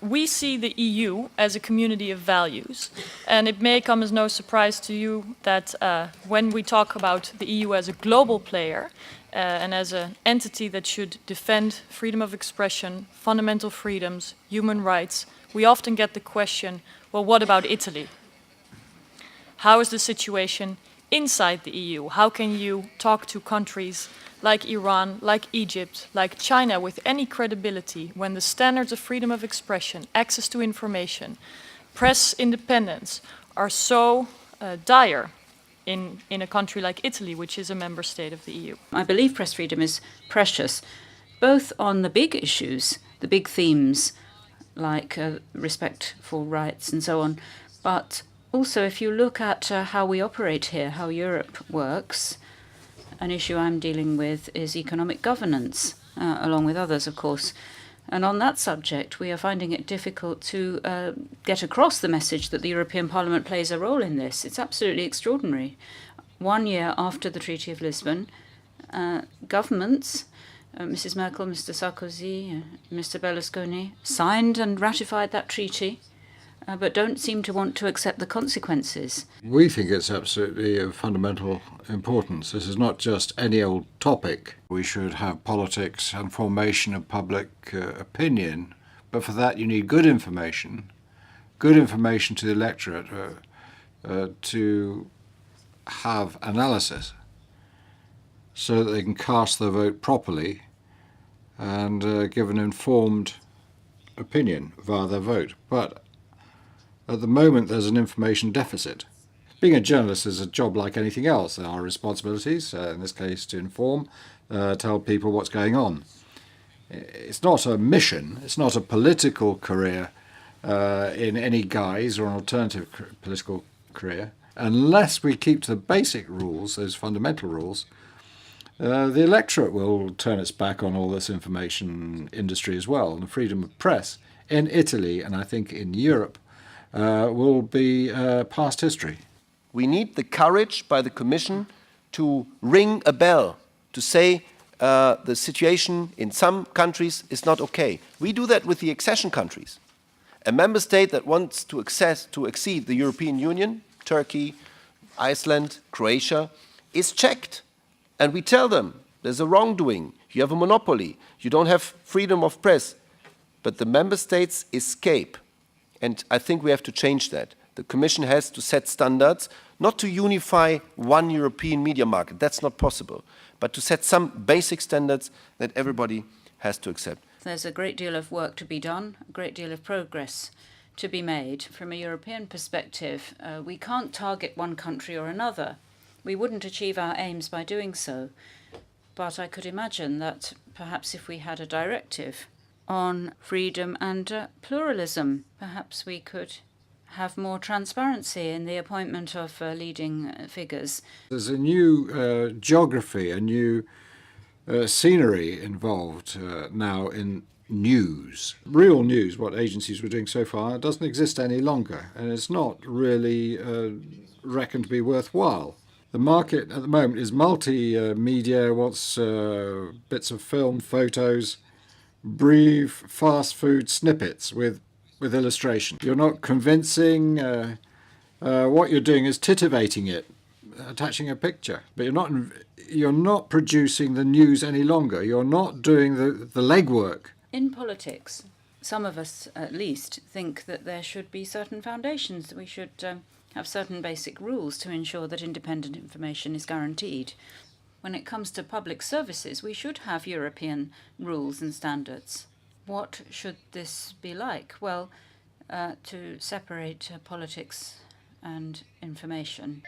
We see the EU as a community of values, and it may come as no surprise to you that when we talk about the EU as a global player and as an entity that should defend freedom of expression, fundamental freedoms, human rights, we often get the question, well, what about Italy? How is the situation inside the EU? How can you talk to countries like Iran, like Egypt, like China with any credibility when the standards of freedom of expression, access to information, press independence are so dire in a country like Italy, which is a member state of the EU? I believe press freedom is precious, both on the big issues, the big themes like respect for rights and so on, but also if you look at how we operate here, how Europe works. An issue I'm dealing with is economic governance, along with others, of course. And on that subject, we are finding it difficult to get across the message that the European Parliament plays a role in this. It's absolutely extraordinary. 1 year after the Treaty of Lisbon, governments, Mrs. Merkel, Mr. Sarkozy, Mr. Berlusconi, signed and ratified that treaty, but don't seem to want to accept the consequences. We think it's absolutely of fundamental importance. This is not just any old topic. We should have politics and formation of public opinion, but for that you need good information to the electorate to have analysis so that they can cast their vote properly and give an informed opinion via their vote. But at the moment, there's an information deficit. Being a journalist is a job like anything else. There are responsibilities, in this case to inform, tell people what's going on. It's not a mission, it's not a political career in any guise or an alternative political career. Unless we keep to the basic rules, those fundamental rules, the electorate will turn its back on all this information industry as well. And the freedom of press in Italy, and I think in Europe, will be past history. We need the courage by the Commission to ring a bell, to say the situation in some countries is not okay. We do that with the accession countries. A member state that wants to exceed the European Union, Turkey, Iceland, Croatia, is checked. And we tell them there's a wrongdoing, you have a monopoly, you don't have freedom of press. But the member states escape. And I think we have to change that. The Commission has to set standards, not to unify one European media market, that's not possible, but to set some basic standards that everybody has to accept. There's a great deal of work to be done, a great deal of progress to be made. From a European perspective, we can't target one country or another. We wouldn't achieve our aims by doing so. But I could imagine that perhaps if we had a directive on freedom and pluralism, perhaps we could have more transparency in the appointment of leading figures. There's a new geography, a new scenery involved now in news. Real news, what agencies were doing so far, doesn't exist any longer, and it's not really reckoned to be worthwhile. The market at the moment is multimedia, wants bits of film, photos, brief fast food snippets with illustration. You're not convincing. What you're doing is titivating it, attaching a picture. But you're not producing the news any longer. You're not doing the legwork. In politics, some of us at least think that there should be certain foundations, that we should have certain basic rules to ensure that independent information is guaranteed. When it comes to public services, we should have European rules and standards. What should this be like? Well, to separate politics and information.